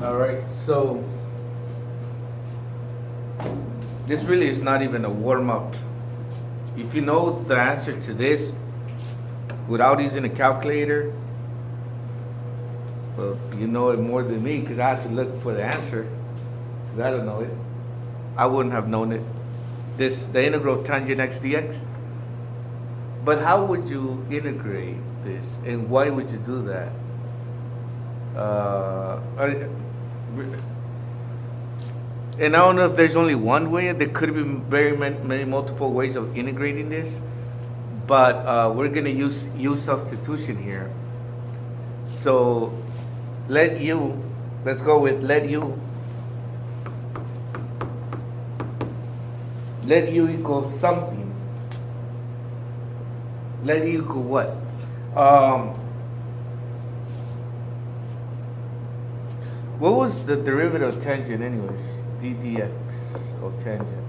All right, so this really is not even a warm up. If you know the answer to this without using a calculator, well, you know it more than me because I have to look for the answer because I don't know it. I wouldn't have known it. The integral of tangent x dx. But how would you integrate this, and why would you do that? And I don't know if there's only one way. There could be very many multiple ways of integrating this, but we're gonna use substitution here. So let u, let's go with let u equal something. Let u equal what? What was the derivative of tangent anyways? D dx of tangent.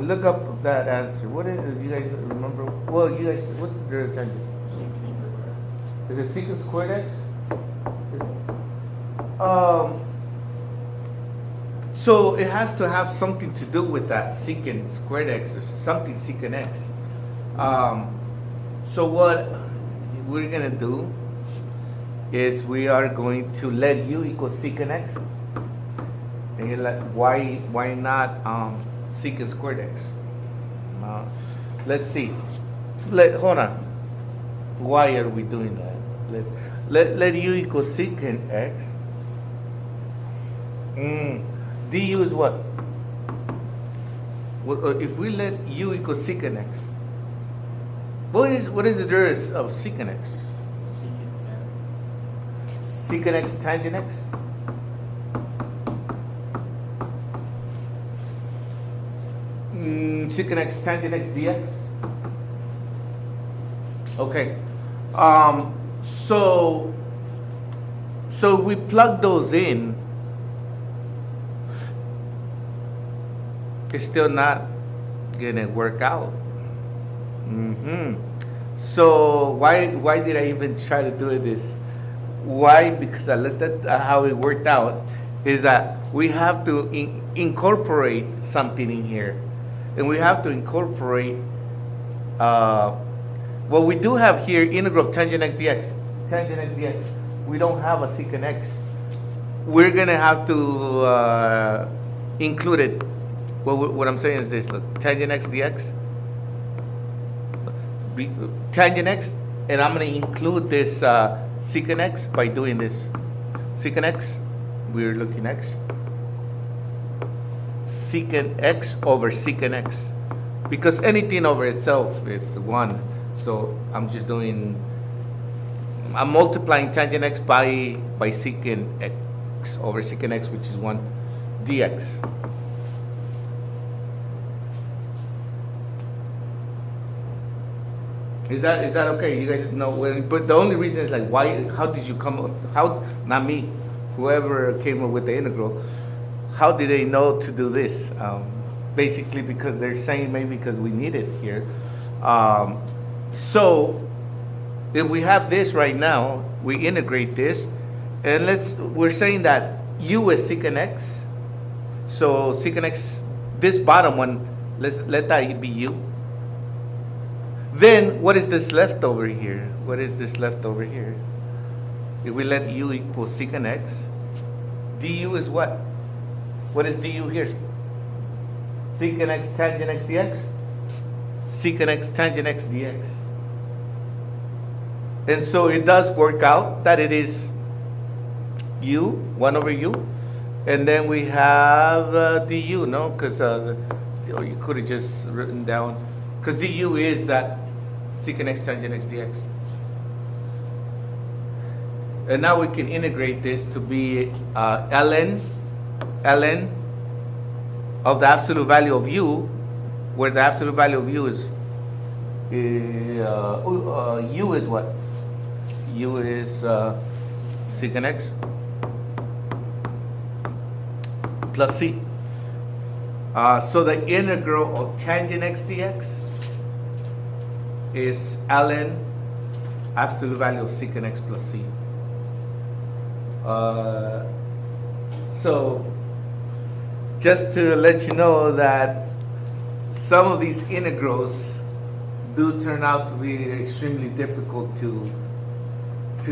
Look up that answer. What is it? You guys remember? Well, you guys, what's the derivative of tangent? Is it secant squared x? So it has to have something to do with that secant squared x or something secant x. So what we're gonna do is we are going to let u equal secant x, and you're like, why not secant squared x? Let's see. Hold on. Why are we doing that? Let u equal secant x. Du is what? If we let u equal secant x, what is the derivative of secant x? Secant x tangent x? Secant x tangent x dx? Okay. So if we plug those in, it's still not gonna work out. So why did I even try to do this? Why? Because I looked at how it worked out. Is that we have to incorporate something in here, and we have to incorporate. Well, we do have here integral of tangent x dx. Tangent x dx. We don't have a secant x. We're gonna have to include it. Well, what I'm saying is this: look, tangent x dx. Tangent x, and I'm going to include this secant x by doing this. Secant x, we're looking x. Secant x over secant x. Because anything over itself is 1. So I'm multiplying tangent x by secant x over secant x, which is 1 dx. Is that okay? You guys know, but the only reason is like, why? How did you come up? How, not me, whoever came up with the integral? How did they know to do this? Basically, because they're saying maybe because we need it here. So if we have this right now, we integrate this, and we're saying that u is secant x. So secant x, this bottom one, let that be u. Then, what is this left over here? What is this left over here? If we let u equal secant x, du is what? What is du here? Secant x tangent x dx? Secant x tangent x dx. And so it does work out that it is u, 1 over u. And then we have du, no? Because you could have just written down, because du is that secant x tangent x dx. And now we can integrate this to be ln of the absolute value of u, where the absolute value of u is u is what? U is secant x plus c. So the integral of tangent x dx is ln absolute value of secant x plus c. Uh, so, just to let you know that some of these integrals do turn out to be extremely difficult to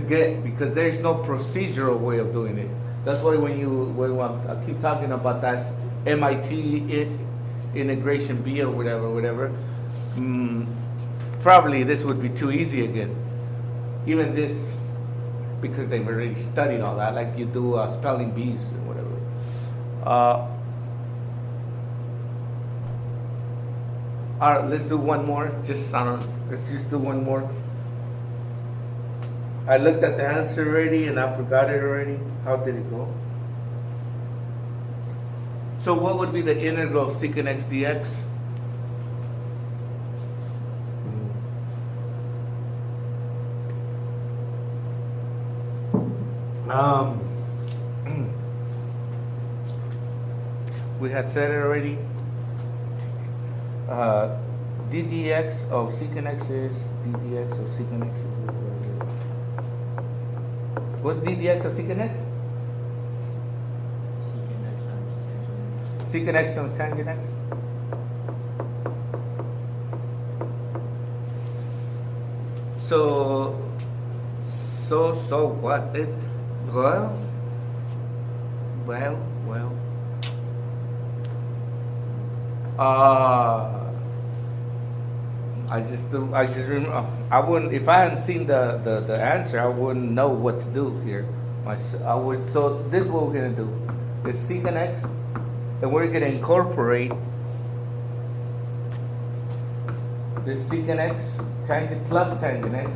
get because there's no procedural way of doing it. That's why when I keep talking about that MIT integration B or whatever, probably this would be too easy again. Even this, because they've already studied all that, like you do spelling bees or whatever. All right, let's do one more. Let's just do one more. I looked at the answer already and I forgot it already. How did it go? So what would be the integral of secant x dx? We had said it already. ddx of secant x is ddx of secant x is what's ddx of secant x? Secant x times tangent x. So what? Well. I just remember. I wouldn't if I hadn't seen the answer. I wouldn't know what to do here. I would. So this is what we're gonna do. Is secant x, and we're gonna incorporate this secant x tangent plus tangent x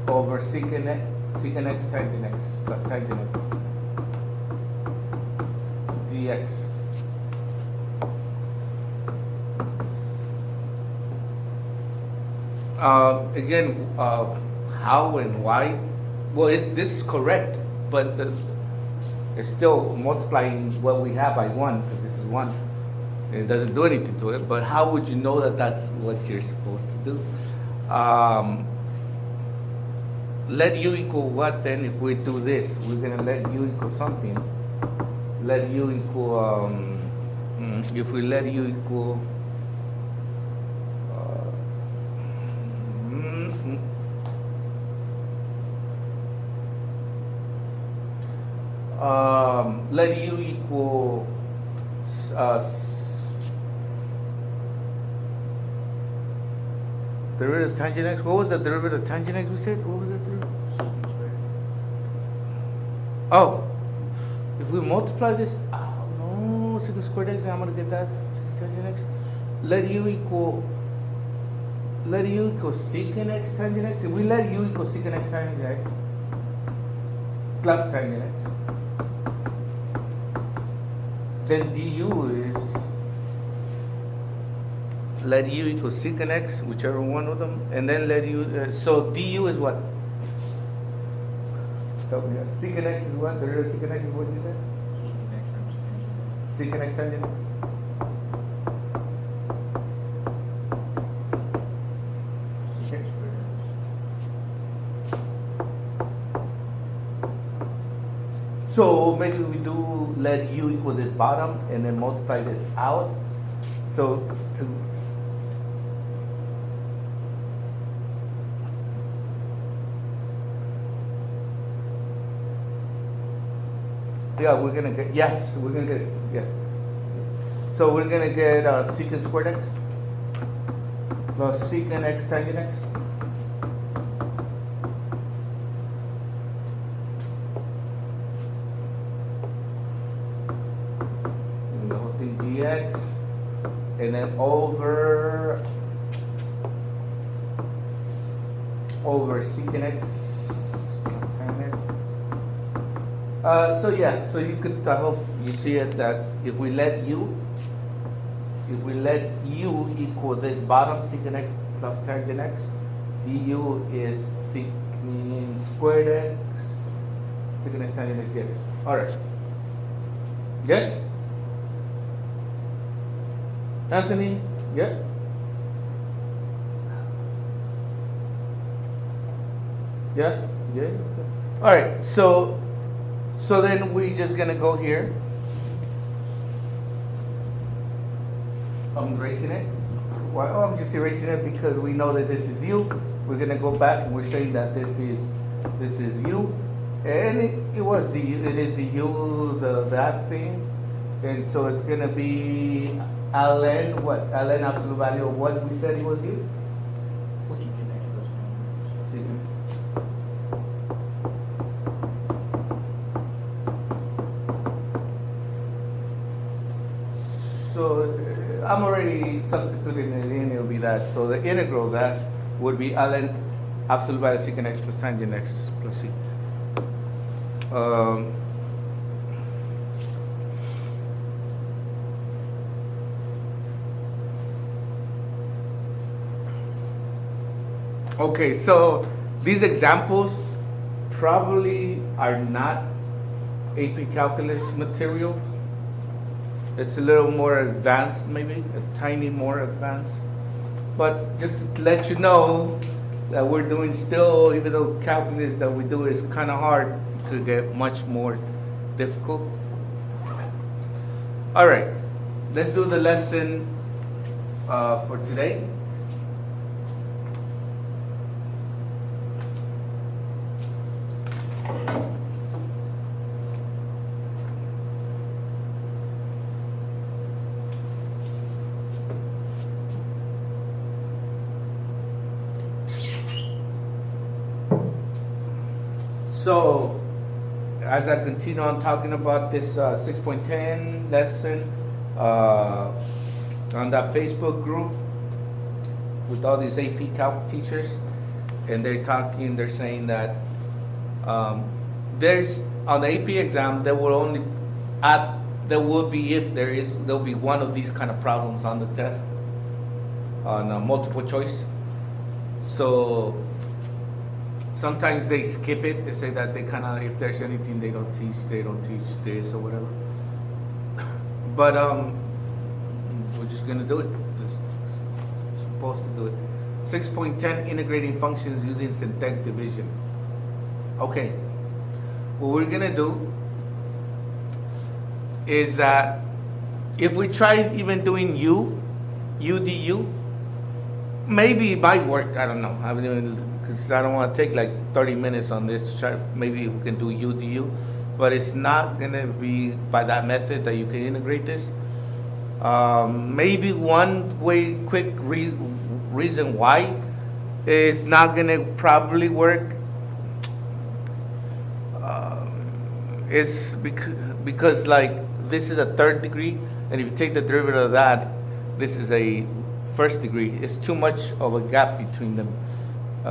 over secant x tangent x plus tangent x dx. Again, how and why? Well, this is correct, but it's still multiplying what we have by 1 because this is 1. And it doesn't do anything to it. But how would you know that that's what you're supposed to do? Let u equal what then? If we do this, we're gonna let u equal something. Let u equal. If we let u equal. Let u equal derivative of tangent x. What was the derivative of tangent x we said? What was it? Oh, if we multiply this, no, secant squared x, I'm going to get that tangent x. Let u equal secant x tangent x. If we let u equal secant x tangent x plus tangent x, then du is let u equal secant x, whichever one of them, and then let u. So du is what? Secant x is what? The real secant x is what you said? Secant x tangent x. So maybe we do let u equal this bottom and then multiply this out. So we're gonna get So we're gonna get secant squared x plus secant x tangent x. Dx, and then over secant x plus tan x. So you could you see it that if we let u equal this bottom secant x plus tangent x, du is secant squared x secant x tangent x dx. All right. Yes. Anthony, yeah? Yeah? Yeah? All right, so then we're just gonna go here. I'm erasing it. Why? Oh, I'm just erasing it because we know that this is you. We're gonna go back and we're saying that this is you, and it is the you, that thing, and so it's gonna be ln what? Ln absolute value of what we said it was you. So I'm already substituting it in, it'll be that. So the integral of that would be ln absolute value secant x plus tangent x plus c. Um, okay, so these examples probably are not AP calculus material. It's a little more advanced, maybe a tiny more advanced. But just to let you know that we're doing still, even though calculus that we do is kind of hard, it could get much more difficult. All right, let's do the lesson for today. So, as I continue on talking about this 6.10 lesson on that Facebook group with all these AP Calc teachers, and they're saying that there's on the AP exam there will be there'll be one of these kind of problems on the test on multiple choice. So sometimes they skip it. They say that they kind of, if there's anything they don't teach this or whatever. But we're just gonna do it. Just supposed to do it. 6.10 integrating functions using synthetic division. Okay. What we're gonna do is that if we try even doing u du, maybe it might work. I don't know. I haven't even, because I don't want to take like 30 minutes on this to try. Maybe we can do u du, but it's not gonna be by that method that you can integrate this. Maybe one way, quick reason why it's not gonna probably work is because like this is a third degree, and if you take the derivative of that, this is a first degree. It's too much of a gap between them.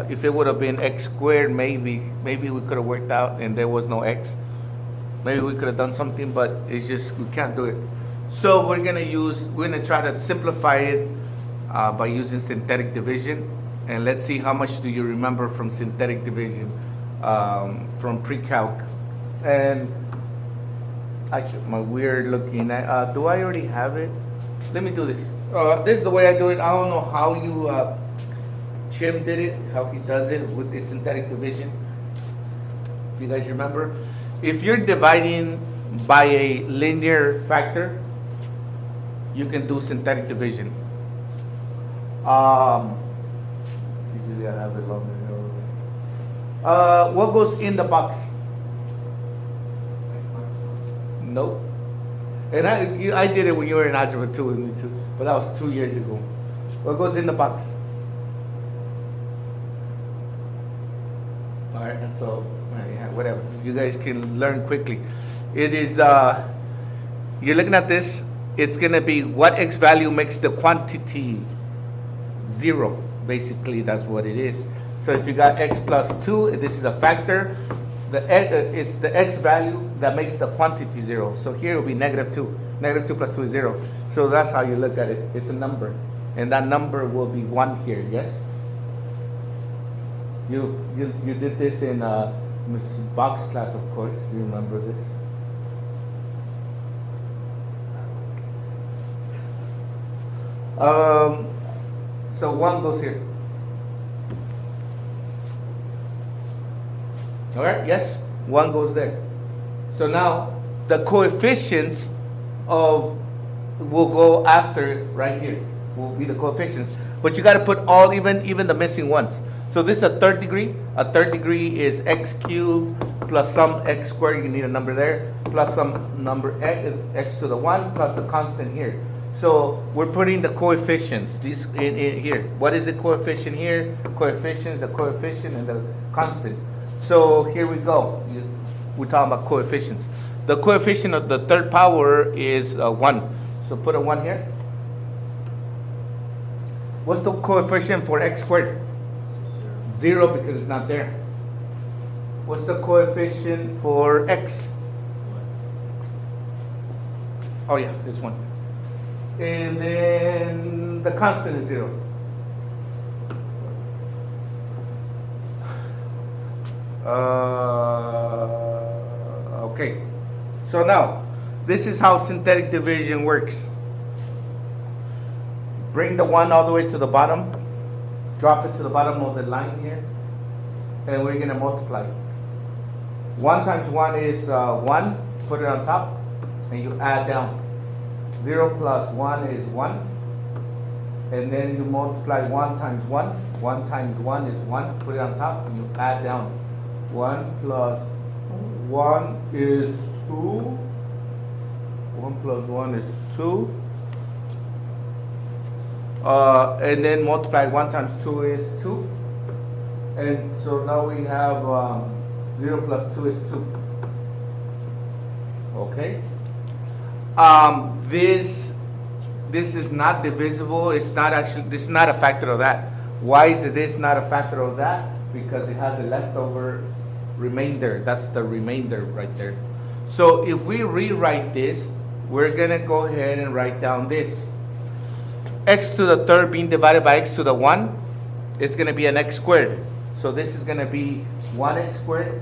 If it would have been x squared, maybe we could have worked out, and there was no x. Maybe we could have done something, but it's just we can't do it. So we're gonna try to simplify it by using synthetic division, and let's see how much do you remember from synthetic division from pre-calc. And actually, my weird looking at. Do I already have it? Let me do this. This is the way I do it. I don't know how you. Jim did it, how he does it with the synthetic division. If you guys remember, if you're dividing by a linear factor, you can do synthetic division. Usually I have it longer. What goes in the box? Nope. And I did it when you were in Algebra 2 with me too, but that was 2 years ago. What goes in the box? Alright, so yeah, whatever. You guys can learn quickly. It is you're looking at this, it's gonna be what x value makes the quantity 0. Basically that's what it is. So if you got x plus 2, this is a factor. It's the x value that makes the quantity 0. So here it will be -2. -2 plus 2 is 0. So that's how you look at it. It's a number. And that number will be 1 here, yes? You did this in Ms. Bach's class, of course. You remember this? So 1 goes here. All right, yes, 1 goes there. So now the coefficients of will go after right here will be the coefficients. But you got to put all even the missing ones. So this is a third degree. A third degree is x cubed plus some x squared. You need a number there plus some number x to the 1 plus the constant here. So we're putting the coefficients these in here. What is the coefficient here? Coefficients, the coefficient, and the constant. So here we go. We're talking about coefficients. The coefficient of the third power is 1. So put a 1 here. What's the coefficient for x squared? 0 because it's not there. What's the coefficient for x? Oh yeah, it's 1. And then the constant is 0. Okay. So now, this is how synthetic division works. Bring the 1 all the way to the bottom. Drop it to the bottom of the line here. And we're going to multiply. 1 times 1 is 1. Put it on top. And you add down. 0 plus 1 is 1. And then you multiply 1 times 1. 1 times 1 is 1. Put it on top. And you add down. 1 plus 1 is 2. 1 plus 1 is 2. And then multiply 1 times 2 is 2. And so now we have 0 plus 2 is 2. Okay. This is not divisible. It's not actually, this is not a factor of that. Why is this not a factor of that? Because it has a leftover remainder. That's the remainder right there. So if we rewrite this, we're going to go ahead and write down this. X to the third being divided by x to the 1 is going to be an x squared. So this is going to be 1x squared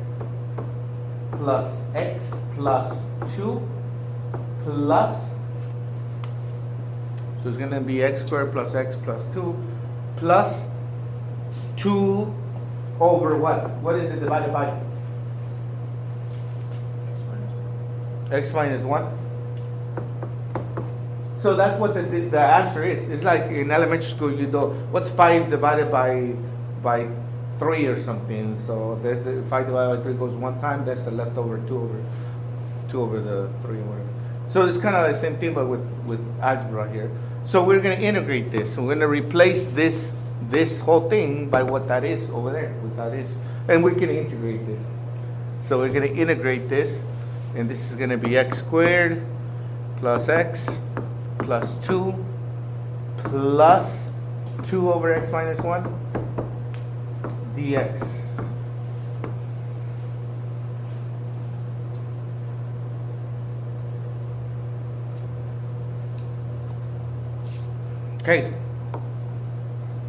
plus x plus 2 plus, so it's going to be x squared plus x plus 2 plus 2 over what? What is it divided by? X minus 1. So that's what the answer is. It's like in elementary school, you know, what's 5 divided by 3 or something. So there's the 5 divided by 3 goes 1 time. That's the leftover 2 over the 3 or whatever. So it's kind of the same thing, but with algebra here. So we're going to integrate this. So we're going to replace this whole thing by what that is over there. What that is, and we can integrate this. So we're going to integrate this, and this is going to be x squared plus x plus 2 plus 2 over x minus 1 dx. Okay.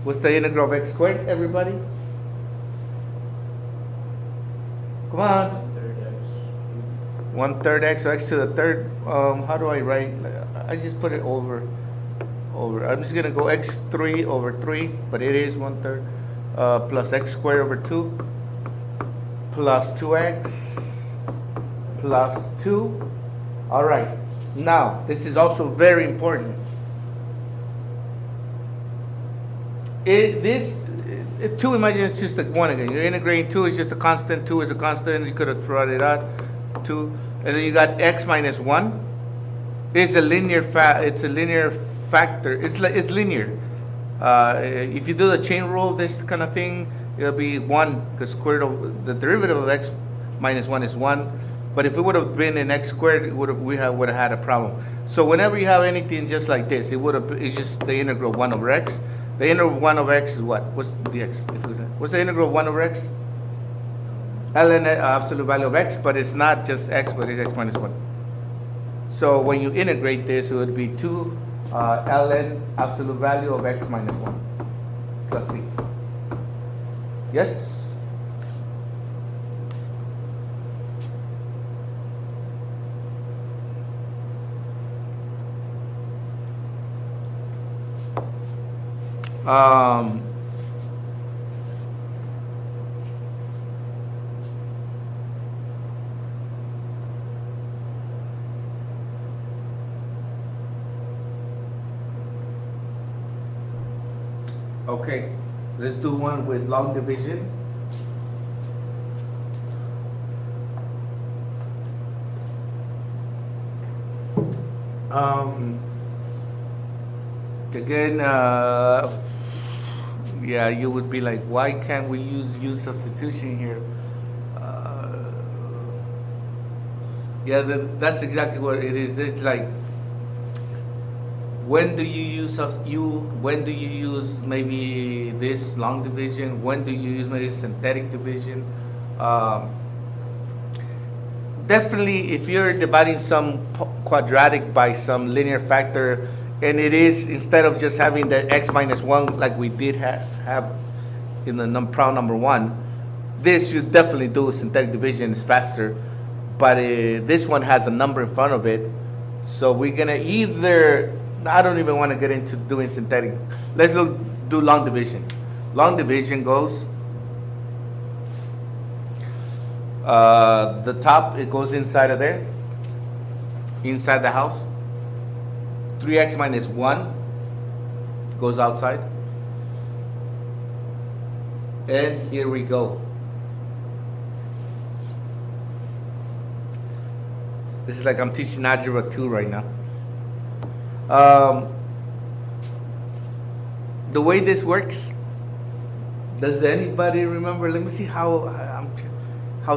What's the integral of x squared, everybody? Come on. 1/3 x, so x to the third. How do I write? I just put it over. I'm just gonna go x3 over 3, but it is 1/3 plus x squared over 2 plus 2x plus 2. All right. Now this is also very important. Two, imagine it's just like 1 again. You're integrating 2 is just a constant. 2 is a constant. You could have thrown it out. 2, and then you got x minus 1. It's a linear factor. It's linear. If you do the chain rule, this kind of thing, it'll be 1 because square root of the derivative of x minus 1 is 1. But if it would have been an x squared, we would have had a problem. So whenever you have anything just like this, it's just the integral of 1 over x. The integral of 1 over x is what? What's the x? What's the integral of 1 over x? Ln absolute value of x, but it's not just x, but it's x minus 1. So when you integrate this, it would be 2 ln absolute value of x minus 1 plus c. Yes? Okay, let's do one with long division. Um, again, yeah, you would be like, why can't we use substitution here? Yeah, that's exactly what it is. It's like, when do you use when do you use maybe this long division? When do you use maybe synthetic division? Um, Definitely, if you're dividing some quadratic by some linear factor, and it is, instead of just having the x minus 1 like we did have in the problem number 1, this you definitely do synthetic division, is faster. But this one has a number in front of it. So we're going to either, I don't even want to get into doing synthetic. Let's do long division. Long division goes, the top, it goes inside of there, inside the house. 3x minus 1 goes outside. And here we go. This is like I'm teaching algebra 2 right now. The way this works, does anybody remember? Let me see how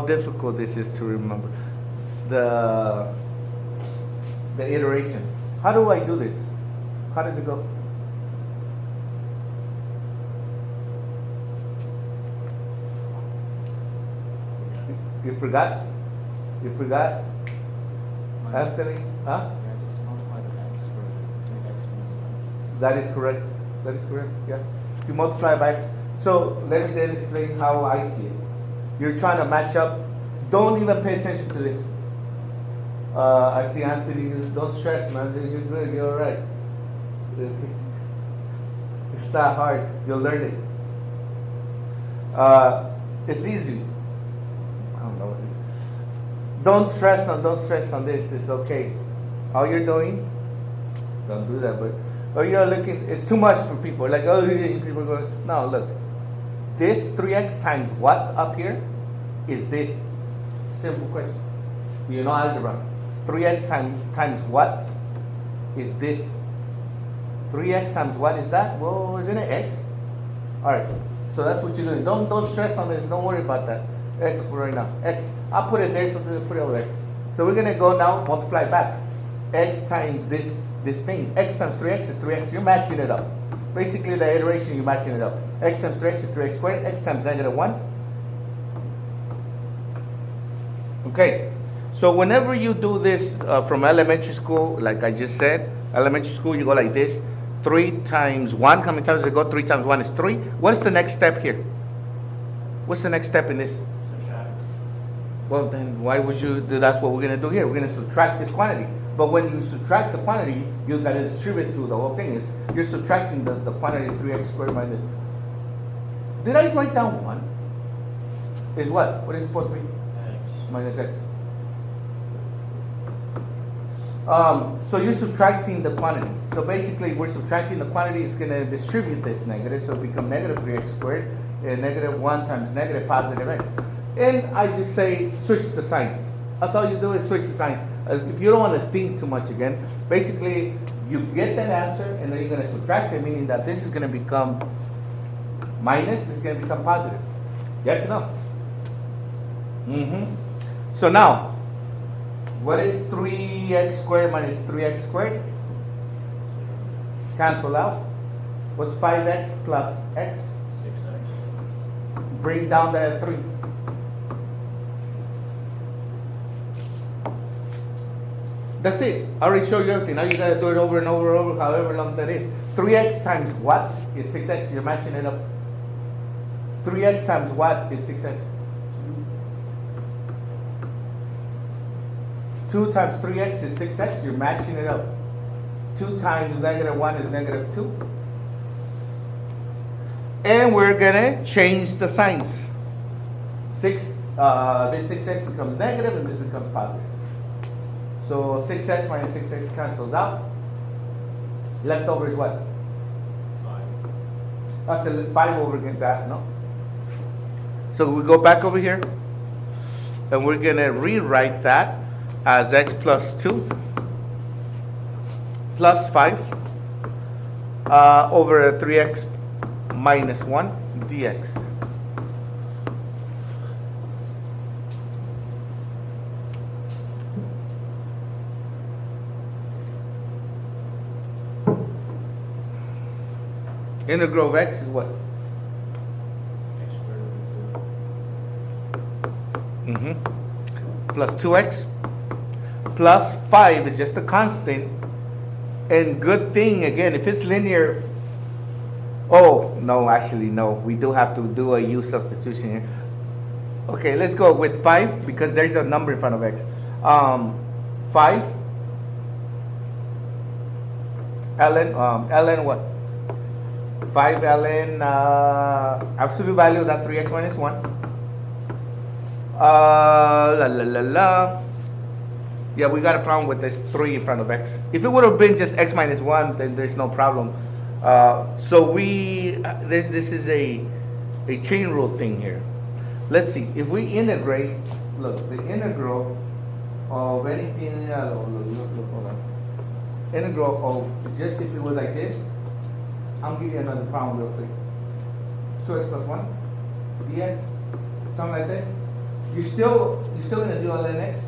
difficult this is to remember. The iteration. How do I do this? How does it go? You forgot? You forgot? Anthony? Huh? Just multiply the x for 3x minus 1. That is correct. That is correct. Yeah. You multiply by x. So let me then explain how I see it. You're trying to match up. Don't even pay attention to this. I see Anthony. Don't stress, man. You're good. You're all right. It's not hard. You'll learn it. It's easy. I don't know what it is. Don't stress on this. It's okay. All you're doing, don't do that. But you're looking. It's too much for people. Like, oh, people are going. No, look. This 3x times what up here is this. Simple question. You know algebra. 3x times what is this? 3x times what is that? Well, isn't it x? All right. So that's what you're doing. Don't stress on this. Don't worry about that. X for right now. X. I'll put it there, so put it over there. So we're gonna go now multiply back. X times this thing. X times 3x is 3x. You're matching it up. Basically, the iteration, you're matching it up. X times 3x is 3x squared. X times negative 1. Okay. So whenever you do this from elementary school, like I just said, elementary school, you go like this. 3 times 1. How many times does it go? 3 times 1 is 3. What's the next step here? What's the next step in this? Subtract. Well, then why would you do? That's what we're going to do here. We're going to subtract this quantity. But when you subtract the quantity, you've got to distribute to the whole thing. You're subtracting the quantity 3x squared minus. Did I write down 1? Is what? What is it supposed to be? X. Minus x. So you're subtracting the quantity. So basically, we're subtracting the quantity. It's going to distribute this negative. So it becomes negative 3x squared. And negative 1 times negative positive x. And I just say switch the signs. That's all you do is switch the signs. If you don't want to think too much again, basically you get that answer and then you're going to subtract it, meaning that this is going to become minus, this is going to become positive. Yes or no? So now, what is 3x squared minus 3x squared? Cancel out. What's 5x plus x? 6x. Bring down the 3. That's it. I already showed you everything. Now you got to do it over and over and over, however long that is. 3x times what is 6x? You're matching it up. 3x times what is 6x? 2 times 3x is 6x. You're matching it up. 2 times negative 1 is negative 2. And we're going to change the signs. This 6x becomes negative and this becomes positive. So 6x minus 6x cancels out. Left over is what? 5. That's a 5 over against that, no? So we go back over here, and we're gonna rewrite that as x plus 2 plus 5 over 3x minus 1 dx. Integral of x is what? X squared over 4. Plus 2x plus 5 is just a constant. And good thing, again, if it's linear, oh, no, actually, no. We do have to do a u substitution here. Okay, let's go with 5 because there's a number in front of x. 5 ln what? 5 ln absolute value of that 3x minus 1. Yeah, we got a problem with this 3 in front of x. If it would have been just x minus 1, then there's no problem. So this is a chain rule thing here. Let's see, if we integrate, look, the integral of anything, hold on. Integral of, just if it was like this, I'm giving you another problem real quick. 2x plus 1 dx, something like that. You're still gonna do ln x.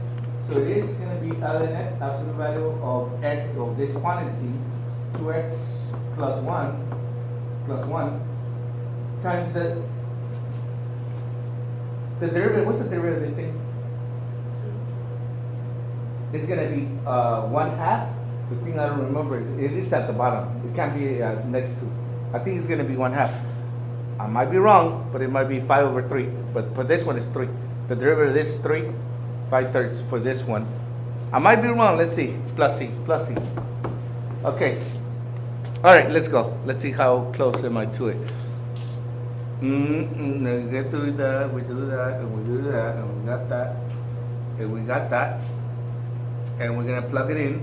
So it is going to be ln x, absolute value of x of this quantity, 2x plus 1 times the derivative. What's the derivative of this thing? 2. It's going to be 1/2. The thing I don't remember is it is at the bottom. It can't be next to. I think it's going to be 1/2. I might be wrong, but it might be 5 over 3. But for this one, it's 3. The derivative of this is 3. 5/3 for this one. I might be wrong. Let's see. Plus c. Okay. All right, let's go. Let's see how close am I to it. We get through that. We do that, and we do that, and we got that, and we got that, and we're gonna plug it in,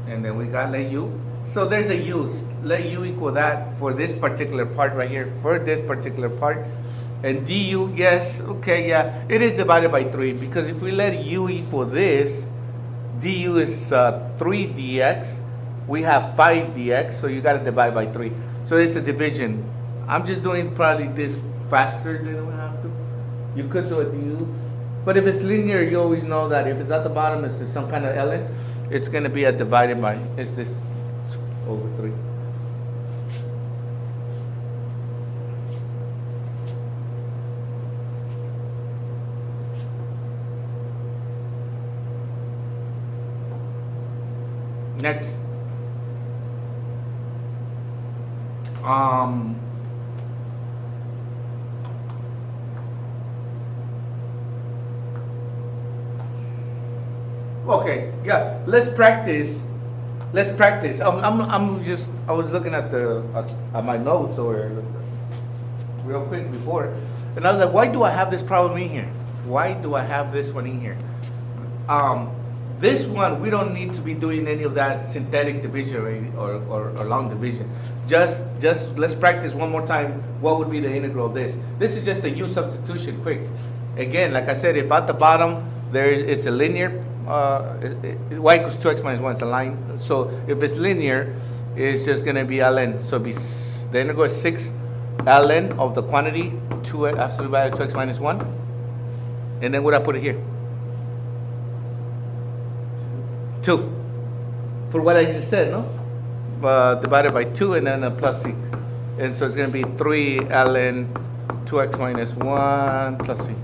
and then we got let u. So there's a use. Let u equal that for this particular part right here. For this particular part. And du, yes, okay, yeah, it is divided by 3 because if we let u equal this, du is 3 dx, we have 5 dx, so you got to divide by 3. So it's a division. I'm just doing probably this faster than we have to. You could do a du, but if it's linear, you always know that if it's at the bottom, it's some kind of ln, it's going to be a divided by, it's this over 3. Next, okay, yeah, let's practice. I was looking at my notes or real quick before, and I was like, why do I have this problem in here? Why do I have this one in here? This one, we don't need to be doing any of that synthetic division or long division. Just let's practice one more time. What would be the integral of this? This is just a u substitution, quick. Again, like I said, if at the bottom it's a linear, y equals 2x minus 1 is a line. So if it's linear, it's just going to be ln. So the integral is 6 ln of the quantity, 2 absolute value of 2x minus 1. And then what do I put it here? 2 for what I just said, no? Divided by 2 and then a plus c. And so it's going to be 3 ln 2x minus 1 plus c.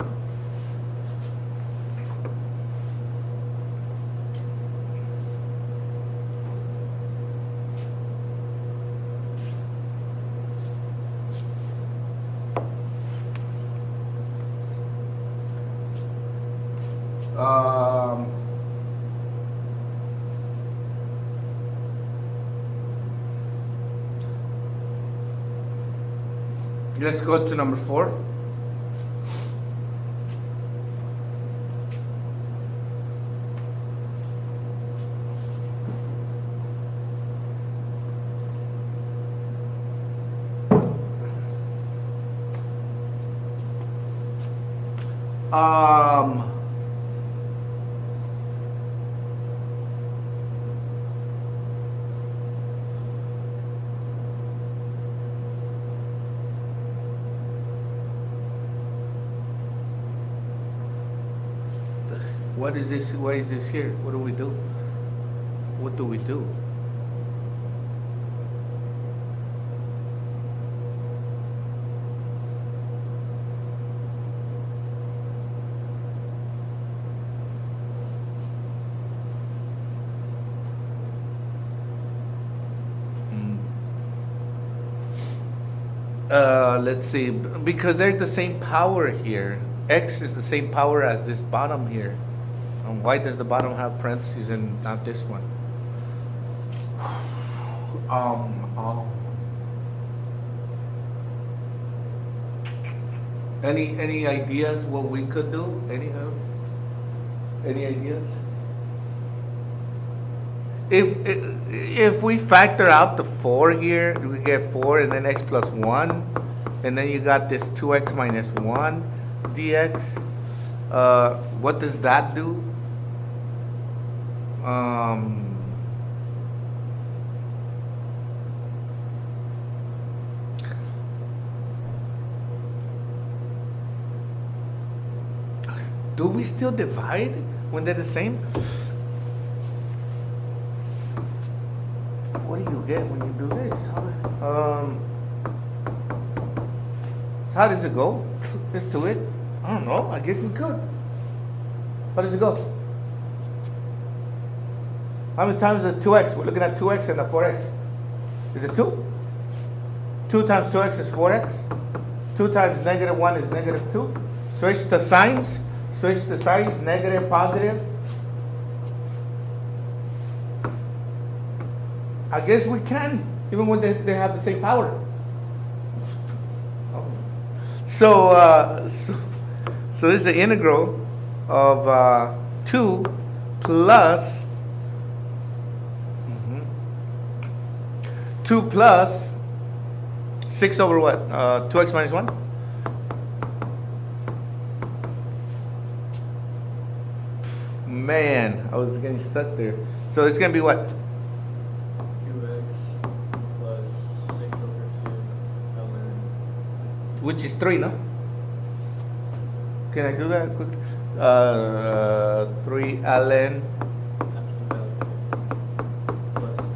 Let's go to number 4. Um, what is this? Why is this here? What do we do? What do we do? Let's see, because they're the same power here. X is the same power as this bottom here. And why does the bottom have parentheses and not this one? Um, um, any ideas what we could do? Any ideas? If we factor out the 4 here, we get 4 and then x plus 1, and then you got this 2x minus 1 dx. What does that do? Do we still divide when they're the same? What do you get when you do this? How does it go? Let's do it. I don't know. I guess we could. How does it go? How many times is 2x? We're looking at 2x and a 4x. Is it 2? 2 times 2x is 4x. 2 times negative 1 is negative 2. Switch the signs. Switch the signs. Negative, positive. I guess we can, even when they have the same power. So this is the integral of 2 plus 2 plus 6 over what? 2x minus 1? Man, I was getting stuck there. So it's going to be what? 2x plus 6 over 2 ln. Which is 3, no? Can I do that quick? 3 ln. Absolute value plus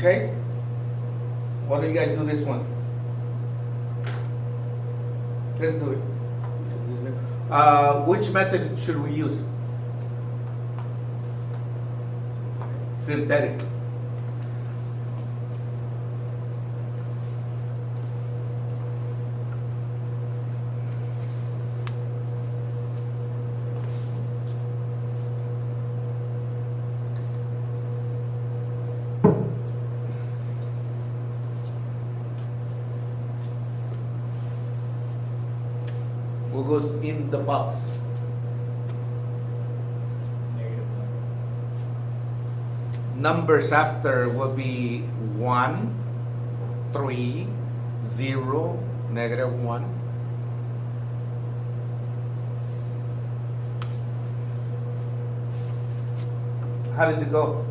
Okay. Why don't you guys do this one? Let's do it. Which method should we use? Synthetic. What goes in the box? negative 1. Numbers after will be 1, 3, 0, negative 1. How does it go?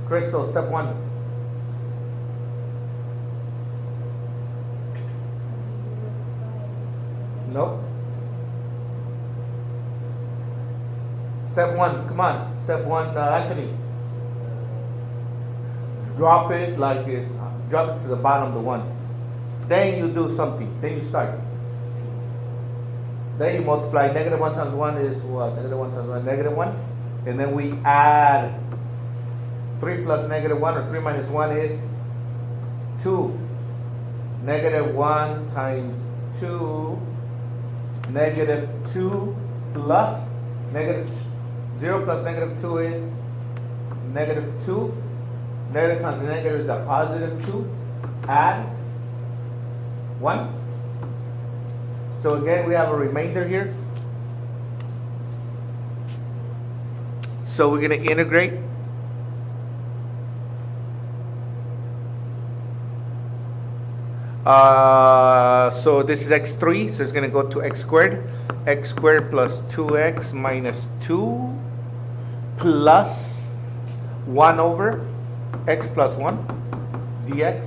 Crystal, step 1. Nope. Step 1, come on. Step 1, Anthony. Drop it like it's, drop it to the bottom of the 1. Then you do something. Then you start. Then you multiply. Negative 1 times 1 is what? Negative 1 times 1, negative 1. And then we add 3 plus negative 1 or 3 minus 1 is 2. Negative 1 times 2, negative 2 plus negative 0 plus negative 2 is negative 2. Negative times negative is a positive 2. Add 1. So again, we have a remainder here. So we're going to integrate. So this is x3, so it's going to go to x squared. X squared plus 2x minus 2 plus 1 over x plus 1 dx.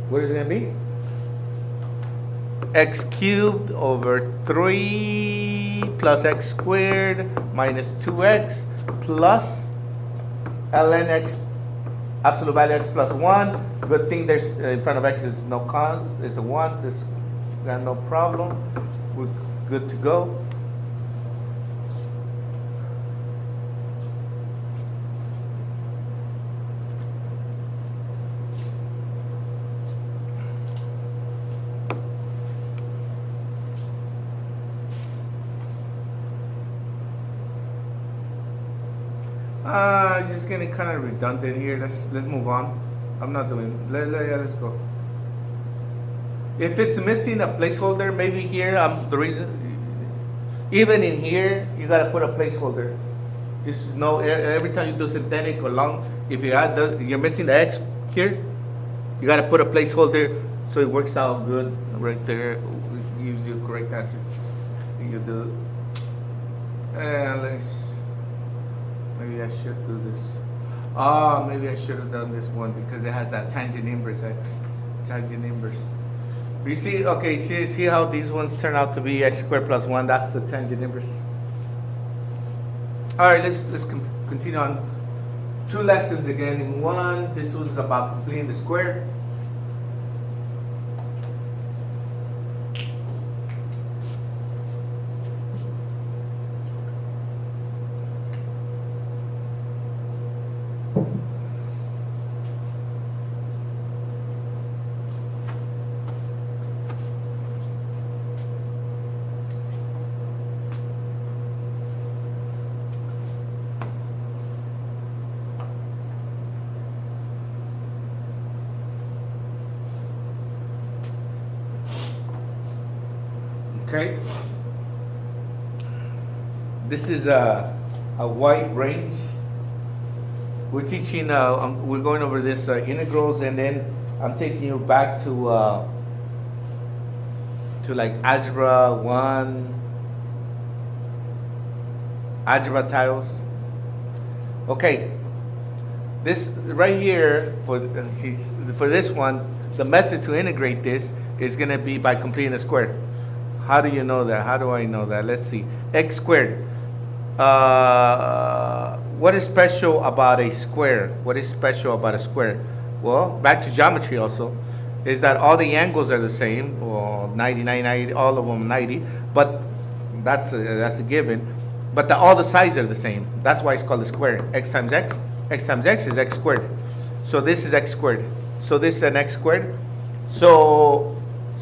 What is it going to be? X cubed over 3 plus x squared minus 2x plus ln x absolute value x plus 1. Good thing there's in front of x is no cons, it's a 1. This got no problem. We're good to go. Just getting kind of redundant here. Let's move on. I'm not doing. Let's go. If it's missing a placeholder, maybe here the reason. Even in here, you gotta put a placeholder. Just know every time you do synthetic or long, if you add you're missing the x here, you gotta put a placeholder so it works out good right there. Gives you the correct answer. You do. Maybe I should do this. Maybe I should have done this one because it has that tangent inverse x. Tangent inverse. You see, okay, see how these ones turn out to be x squared plus 1. That's the tangent inverse. All right, let's continue on. 2 lessons again. In one, this was about completing the square. Okay, this is a wide range. We're teaching, we're going over this integrals, and then I'm taking you back to like algebra 1, algebra tiles. Okay, this right here for this one, the method to integrate this is going to be by completing the square. How do you know that? How do I know that? Let's see. X squared. What is special about a square? What is special about a square? Well, back to geometry also, is that all the angles are the same. Well, 99, 90, all of them 90. But that's a given. But all the sides are the same. That's why it's called a square. X times x. X times x is x squared. So this is x squared. So this is an x squared. So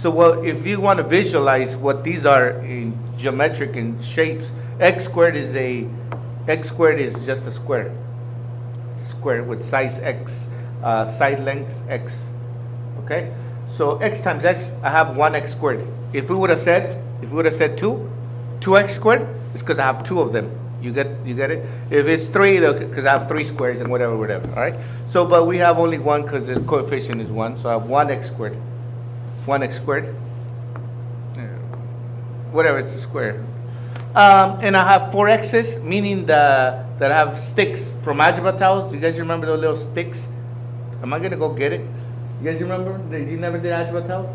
well, if you want to visualize what these are in geometric in shapes, x squared is just a square. Square with size x, side length x. Okay, so x times x, I have 1x squared. If we would have said 2x squared, it's because I have 2 of them. You get it? If it's 3, because I have 3 squares and whatever. All right. So, but we have only 1 because the coefficient is 1. So I have 1x squared. 1x squared, whatever, it's a square. And I have 4 x's, meaning that I have sticks from algebra tiles. Do you guys remember those little sticks? Am I gonna go get it? You guys remember? You never did algebra tiles?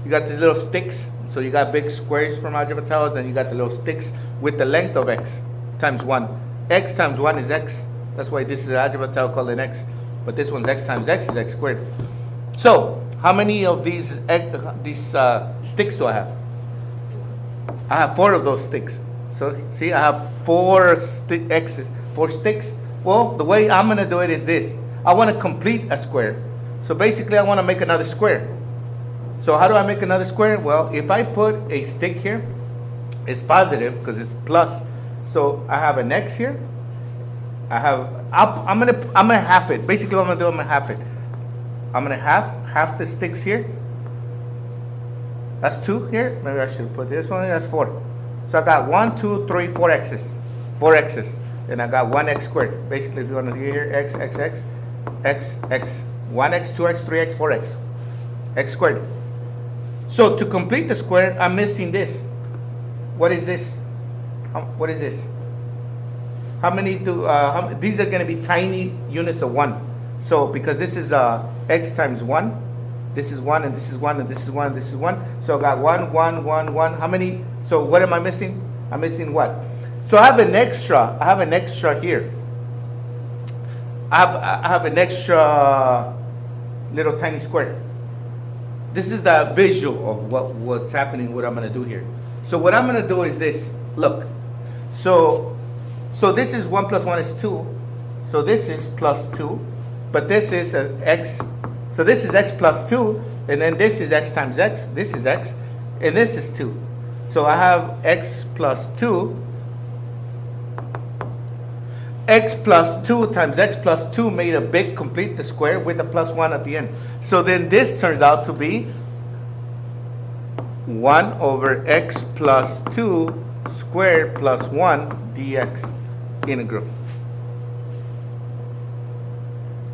You got these little sticks. So you got big squares from algebra tiles, and you got the little sticks with the length of x times 1. X times 1 is x. That's why this is an algebra tile called an x. But this one's x times x is x squared. So how many of these sticks do I have? I have 4 of those sticks. So see, I have 4 4 sticks. Well, the way I'm gonna do it is this. I wanna complete a square. So basically I wanna make another square. So how do I make another square? Well, if I put a stick here, it's positive because it's plus. So I have an X here. I'm gonna half it. Basically what I'm gonna do, I'm gonna half it. I'm gonna half the sticks here. That's 2 here. Maybe I should put this one. That's 4. So I got 1, 2, 3, 4 X's. 4 X's. And I got 1 X squared. Basically, if you want to do here, X, X, X, X, X. 1X, 2X, 3X, 4X. X squared. So to complete the square, I'm missing this. What is this? What is this? How many do, these are going to be tiny units of 1. So because this is X times 1. This is 1, and this is 1, and this is 1, and this is 1. So I got 1, 1, 1, 1. How many? So what am I missing? I'm missing what? So I have an extra here. I have an extra little tiny square. This is the visual of what's happening, what I'm going to do here. So what I'm going to do is this. Look. So this is 1 plus 1 is 2. So this is plus 2. But this is X. So this is X plus 2. And then this is X times X. This is X. And this is 2. So I have X plus 2. X plus 2 times X plus 2 made a big complete the square with a plus 1 at the end. So then this turns out to be 1 over X plus 2 squared plus 1 dx integral.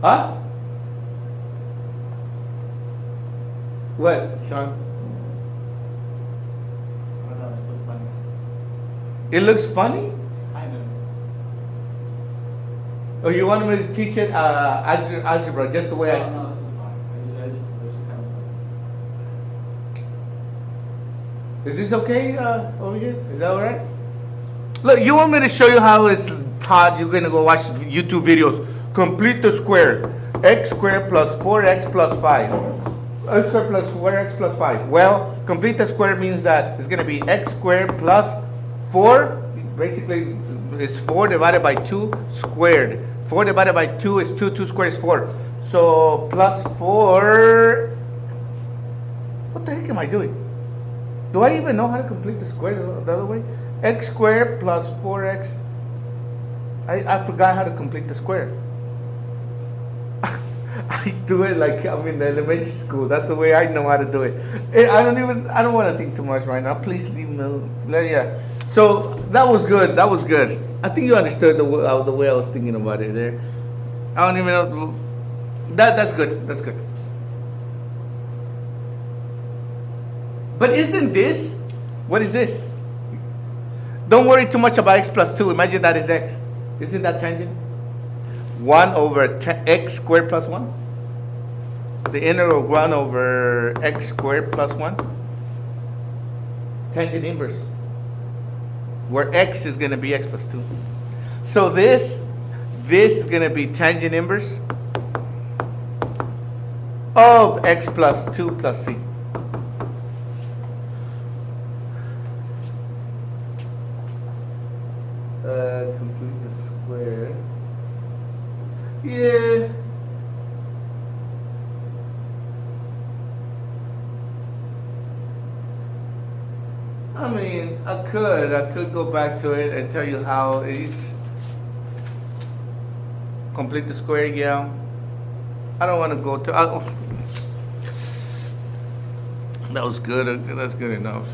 Huh? What, Sean? I don't know, it just looks funny. It looks funny? Kind of. Oh, you want me to teach it algebra just the way I... No, this is fine. It just sounds funny. Is this okay over here? Is that all right? Look, you want me to show you how it's taught? You're going to go watch YouTube videos. Complete the square. X squared plus 4x plus 5. X squared plus 4x plus 5. Well, complete the square means that it's going to be x squared plus 4. Basically, it's 4 divided by 2 squared. 4 divided by 2 is 2. 2 squared is 4. So plus 4. What the heck am I doing? Do I even know how to complete the square the other way? X squared plus 4x. I forgot how to complete the square. I do it like I'm in elementary school. That's the way I know how to do it. I don't want to think too much right now. Please leave me. Yeah. So that was good. That was good. I think you understood the way I was thinking about it there. I don't even know. That's good. That's good. But isn't this? What is this? Don't worry too much about x plus 2. Imagine that is x. Isn't that tangent? 1 over x squared plus 1. The integral of 1 over x squared plus 1. Tangent inverse. Where x is going to be x plus 2. So this is going to be tangent inverse of x plus 2 plus c. Complete the square. Yeah. I mean, I could go back to it and tell you how it is. Complete the square, yeah. I don't want to go to. That was good. That's good enough.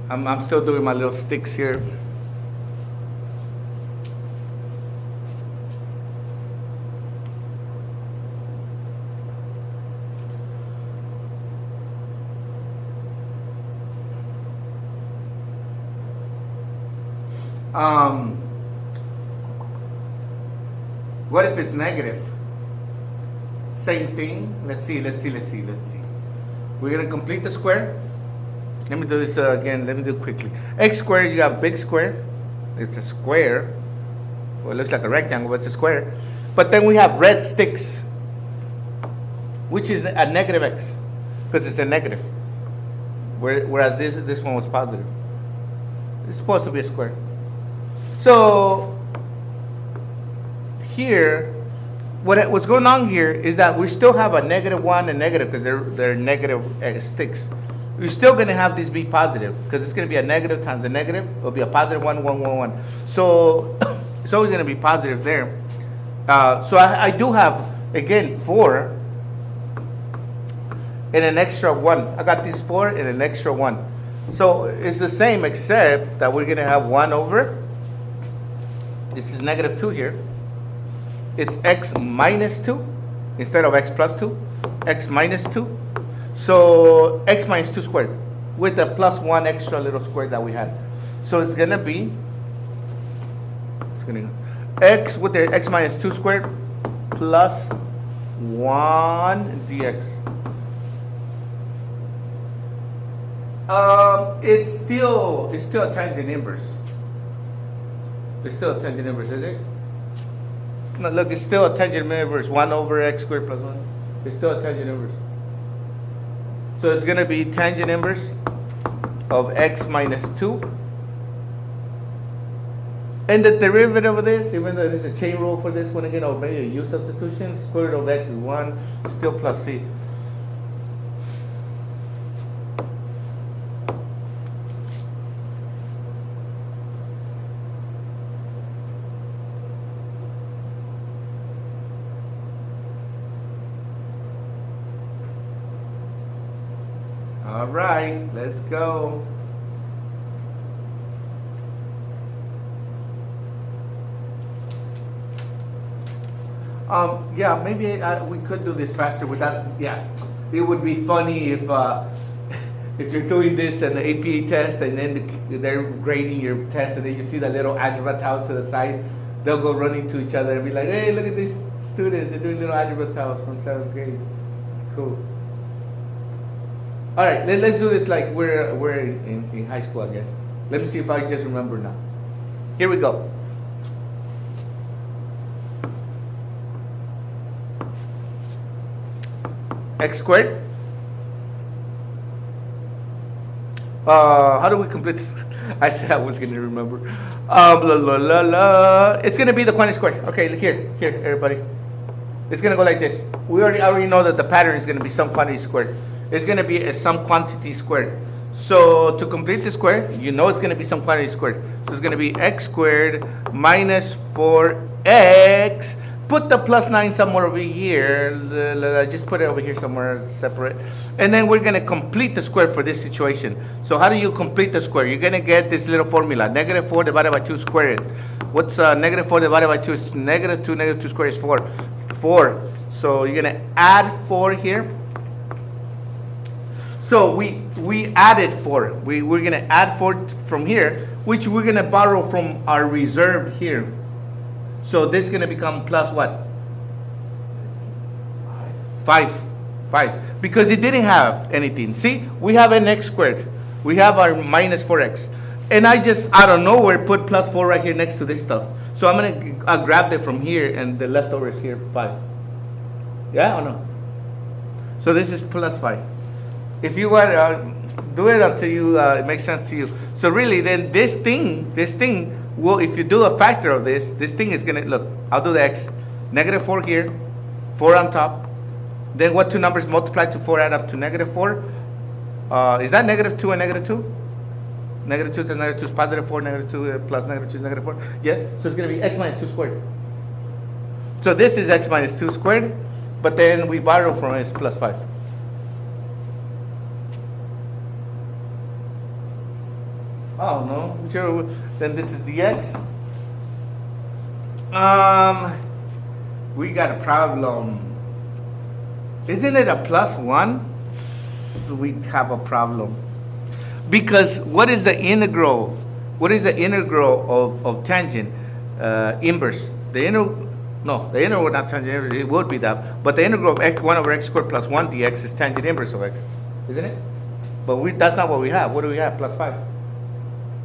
I'm still doing my little sticks here. What if it's negative? Same thing. Let's see. We're going to complete the square. Let me do this again. Let me do it quickly. X squared, you got big square. It's a square. Well, it looks like a rectangle, but it's a square. But then we have red sticks, which is a negative x, because it's a negative. Whereas this one was positive. It's supposed to be a square. So here, what's going on here is that we still have a -1 and negative because they're negative sticks. We're still going to have these be positive because it's going to be a negative times a negative. It'll be a positive 1, 1, 1, 1. So it's always going to be positive there. So I do have, again, 4 and an extra 1. I got these 4 and an extra 1. So it's the same except that we're going to have 1 over. This is -2 here. It's x minus 2 instead of x plus 2. X minus 2. So x minus 2 squared with the plus 1 extra little square that we had. So it's going to be x with the x minus 2 squared plus 1 dx. It's still a tangent inverse. It's still a tangent inverse, is it? No, look, it's still a tangent inverse. 1 over x squared plus 1. It's still a tangent inverse. So it's going to be tangent inverse of x minus 2. And the derivative of this, even though there's a chain rule for this one again, or maybe a u substitution, square root of x is 1, still plus c. All right, let's go. Yeah, maybe we could do this faster without. Yeah, it would be funny if you're doing this and the APA test, and then they're grading your test, and then you see the little algebra tiles to the side. They'll go running to each other and be like, "Hey, look at these students! They're doing little algebra tiles from 7th grade. It's cool." All right, let's do this like we're in high school, I guess. Let me see if I just remember now. Here we go. X squared. How do we complete this? I said I was going to remember. Blah, blah, blah, blah. It's going to be the quantity squared. Okay, look here, everybody. It's going to go like this. I already know that the pattern is going to be some quantity squared. It's going to be a some quantity squared. So to complete the square, you know it's going to be some quantity squared. So it's going to be x squared minus 4x. Put the plus 9 somewhere over here. Just put it over here somewhere separate. And then we're going to complete the square for this situation. So how do you complete the square? You're going to get this little formula. -4 divided by 2 squared. What's -4 divided by 2? Is -2. -2 squared is 4. 4. So you're going to add 4 here. So we added 4. We're going to add 4 from here, which we're going to borrow from our reserve here. So this is going to become plus what? 5. Because it didn't have anything. See, we have an x squared. We have our minus 4x. And I just, out of nowhere, put plus 4 right here next to this stuff. So I'm going to grab it from here, and the leftover is here, 5. Yeah or no? So this is plus 5. If you want to do it until you it makes sense to you. So really, then this thing will, if you do a factor of this thing is gonna look. I'll do the x, -4 here, 4 on top. Then what two numbers multiply to 4 add up to -4? Is that -2 and -2? -2 to -2 is positive 4. -2 plus -2 is -4. Yeah. So it's gonna be x minus 2 squared. So this is x minus 2 squared, but then we borrow from it, it's plus 5. Oh no, sure. Then this is dx. We got a problem. Isn't it a plus 1? We have a problem. Because what is the integral? What is the integral of tangent inverse? The integral not tangent inverse, it would be that. But the integral of x 1 over x squared plus 1 dx is tangent inverse of x. Isn't it? But that's not what we have. What do we have? Plus 5.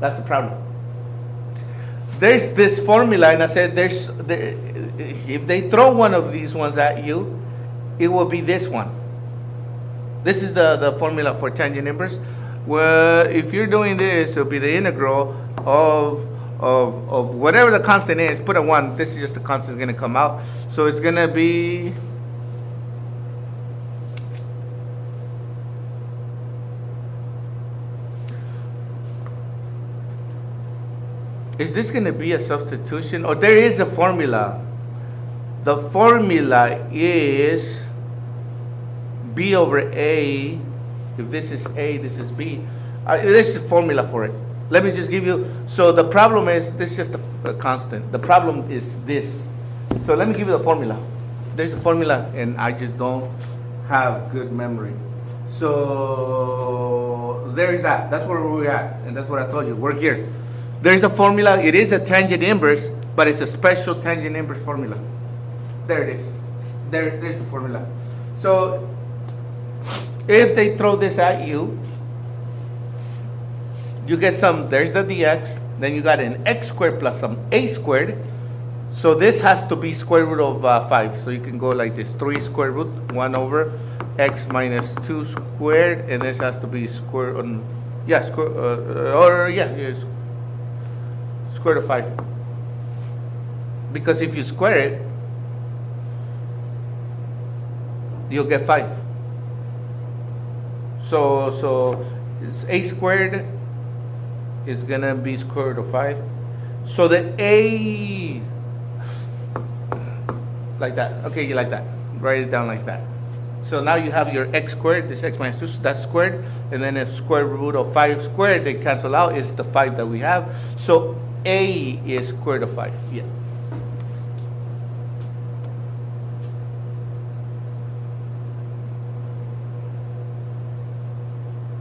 That's the problem. There's this formula, and I said if they throw one of these ones at you, it will be this one. This is the formula for tangent inverse. Well, if you're doing this, it'll be the integral of of whatever the constant is, put a 1. This is just the constant is going to come out. So it's going to be is this going to be a substitution? Or there is a formula. The formula is B over A. If this is A, this is B. This is a formula for it. Let me just give you. So the problem is, this is just a constant. The problem is this. So let me give you the formula. There's a formula, and I just don't have good memory. So there's that. That's where we're at. And that's what I told you. We're here. There's a formula. It is a tangent inverse, but it's a special tangent inverse formula. There it is. There's the formula. So if they throw this at you, you get some, there's the dx, then you got an x squared plus some a squared. So this has to be square root of 5. So you can go like this, 3 square root 1 over x minus 2 squared, and this has to be square on, yes, square root of 5. Because if you square it, you'll get 5. So it's a squared is gonna be square root of 5. So the a, like that. Okay, you like that. Write it down like that. So now you have your x squared, this x minus 2, so that's squared, and then a square root of 5 squared, they cancel out, is the 5 that we have. So a is square root of 5. Yeah.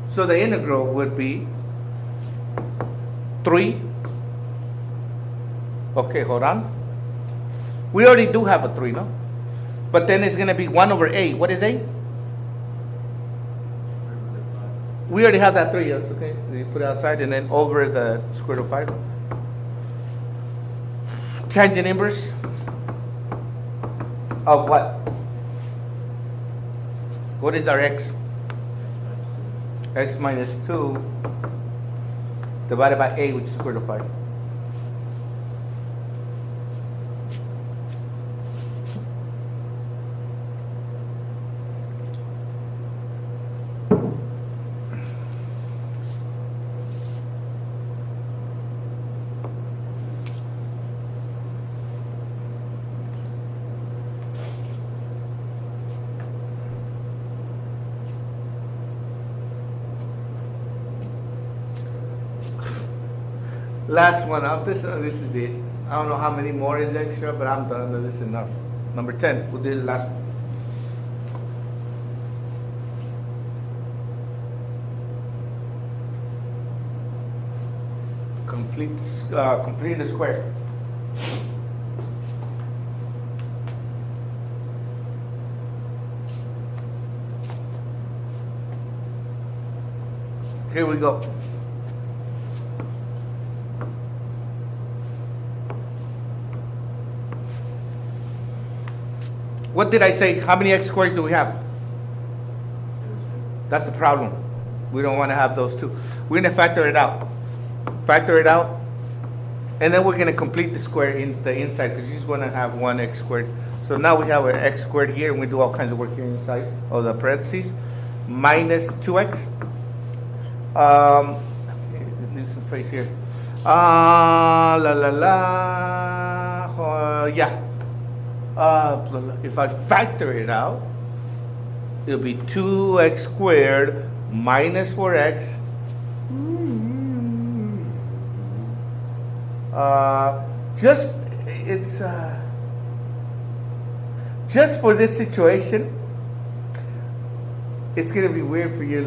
So the integral would be 3. Okay, hold on. We already do have a 3, no? But then it's going to be 1 over a. What is a? We already have that 3, yes, okay. You put it outside and then over the square root of 5. Tangent inverse of what? What is our x? X minus 2 divided by a, which is square root of 5. Last one up. This is it. I don't know how many more is extra, but I'm done. This is enough. Number 10. We'll do the last one. Complete the square. Here we go. What did I say? How many x squares do we have? That's the problem. We don't want to have those two. We're going to factor it out. Factor it out. And then we're going to complete the square in the inside, because you're just going to have 1 x squared. So now we have our x squared here, and we do all kinds of work here inside of the parentheses. Minus 2x. Need some space here. Yeah. If I factor it out, it'll be 2x squared minus 4x. Just for this situation, it's gonna be weird for you,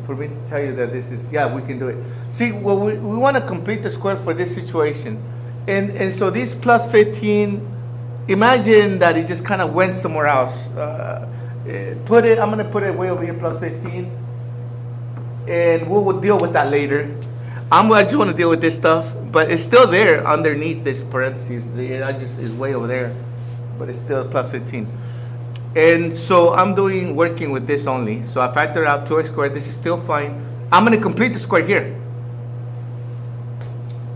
for me to tell you that this is, yeah, we can do it. See, well, we want to complete the square for this situation, and so these plus 15. Imagine that it just kind of went somewhere else. I'm going to put it way over here, plus 15. And we'll deal with that later. I just want to deal with this stuff. But it's still there underneath this parentheses. It's way over there. But it's still plus 15. And so I'm working with this only. So I factor out 2x squared. This is still fine. I'm going to complete the square here.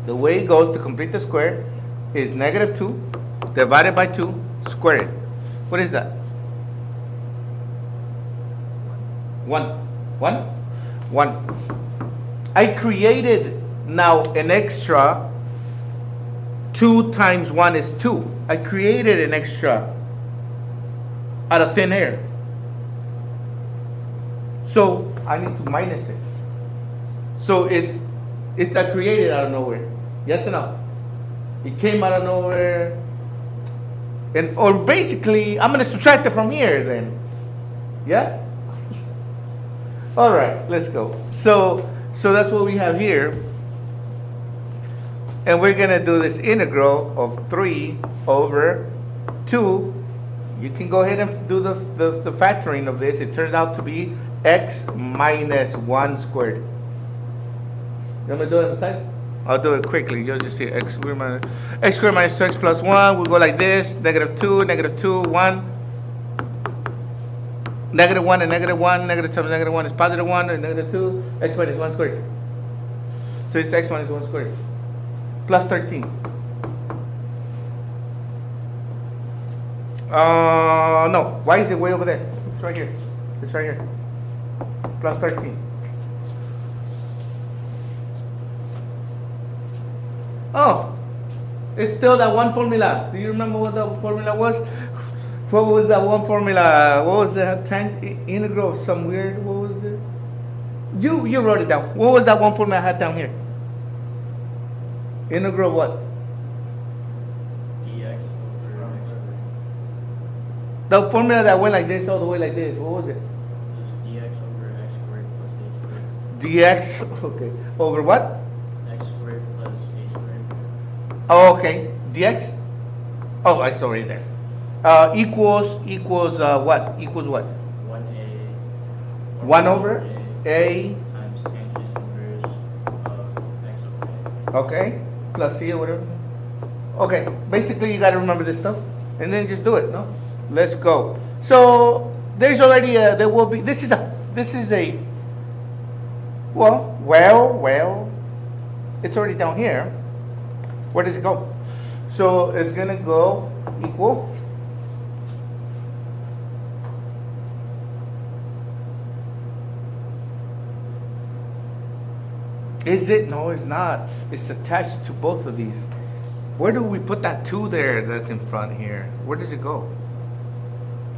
The way it goes to complete the square is negative 2 divided by 2 squared. What is that? 1. 1? 1. I created now an extra 2 times 1 is 2. I created an extra out of thin air. So I need to minus it. So it's I created out of nowhere. Yes or no? It came out of nowhere. And or basically I'm gonna subtract it from here then. Yeah? Alright, let's go. So that's what we have here. And we're gonna do this integral of 3 over 2. You can go ahead and do the factoring of this. It turns out to be x minus 1 squared. You want me to do it on the side? I'll do it quickly. You'll just see x squared minus 2x plus 1. We'll go like this. Negative 2, 1. Negative 1 and negative 1. Negative times negative 1 is positive 1. And negative 2. X minus 1 squared. So it's x minus 1 squared. Plus 13. No. Why is it way over there? It's right here. It's right here. Plus 13. Oh, it's still that one formula. Do you remember what the formula was? What was that one formula? What was that integral of some weird? What was it? You wrote it down. What was that one formula I had down here? Integral what? dx over x squared. The formula that went like this all the way like this. What was it? Dx over x squared plus a squared. Dx. Okay. Over what? X squared plus a squared. Oh, okay. Dx. Oh, I saw it there. Equals what? Equals what? 1a. 1 over a. Times tangent inverse of x over a. Okay. Plus c or whatever. Okay. Basically, you got to remember this stuff, and then just do it. No. Let's go. So there's already there will be. This is a. Well. It's already down here. Where does it go? So it's gonna go equal. Is it? No, it's not. It's attached to both of these. Where do we put that 2 there that's in front here? Where does it go?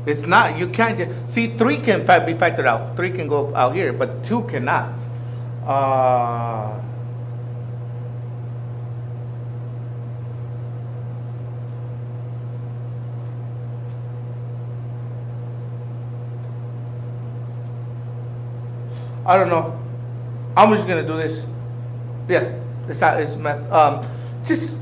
It's not. You can't just... See, 3 can be factored out. 3 can go out here, but 2 cannot. I don't know. I'm just gonna do this. Yeah, it's not. It's math. Just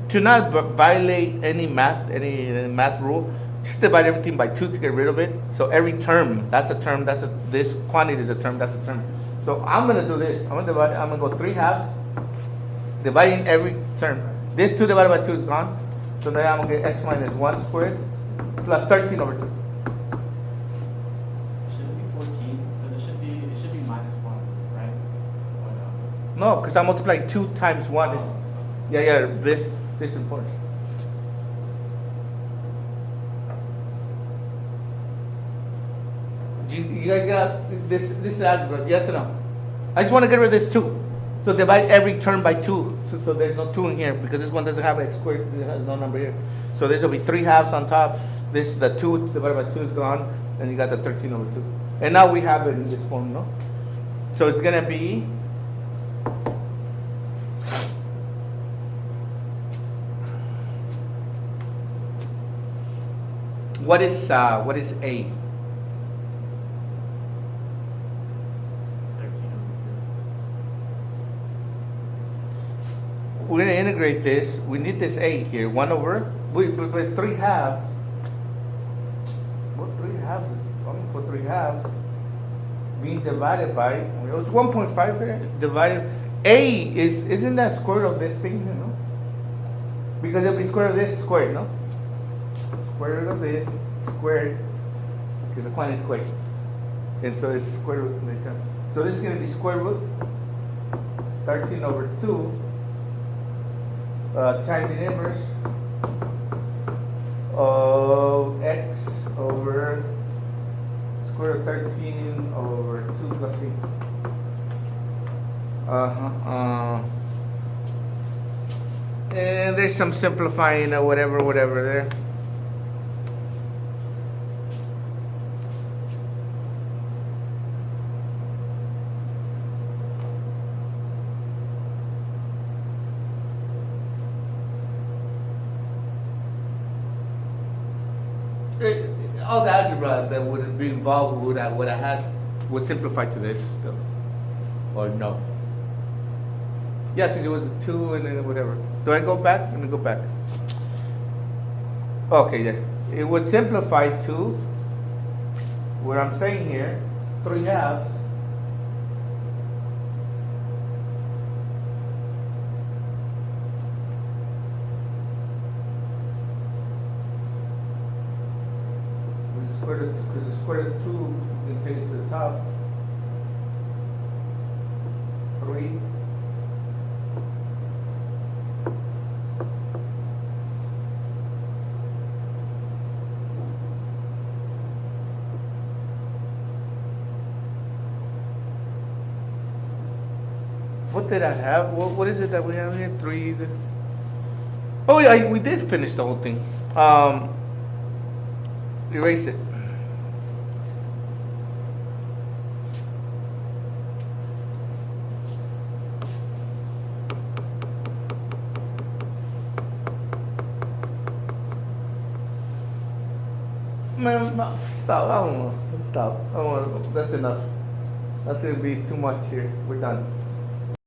to not violate any math rule. Just divide everything by 2 to get rid of it. So every term, that's a term. This quantity is a term. That's a term. So I'm gonna do this. I'm gonna divide. I'm gonna go 3 halves, dividing every term. This 2 divided by 2 is gone. So then I'm gonna get x minus 1 squared plus 13 over 2. No, because I'm multiplying 2 times 1 is, yeah, this is important. You guys got this is algebra, yes or no? I just want to get rid of this 2. So divide every term by 2. So there's no 2 in here because this one doesn't have x squared, it has no number here. So this will be 3 halves on top. This the 2 divided by 2 is gone, and you got the 13 over 2. And now we have it in this form, no? So it's gonna be what is A? 13 We're going to integrate this. We need this A here. 1 over. It's 3 halves. What 3 halves? I'm going to put 3 halves. Being divided by. It was 1.5 here. Divided. A isn't that square root of this thing, you know? Because it'll be square root of this squared, no? Square root of this squared. Because the quantity is squared. And so it's square root. So this is going to be square root 13 over 2 tangent inverse of x over square root of 13 over 2 plus c. And there's some simplifying or whatever there. All the algebra that would be involved with what I had would simplify to this stuff. Or no? Yeah, because it was a 2 and then whatever. Do I go back? Let me go back. Okay, yeah. It would simplify to what I'm saying here, 3/2. Because the square root of 2, you can take it to the top. 3. What did I have? What is it that we have here? 3. Oh yeah, we did finish the whole thing. Erase it. Man, no, stop. I don't know. Stop. I don't want. That's enough. That's gonna be too much here. We're done.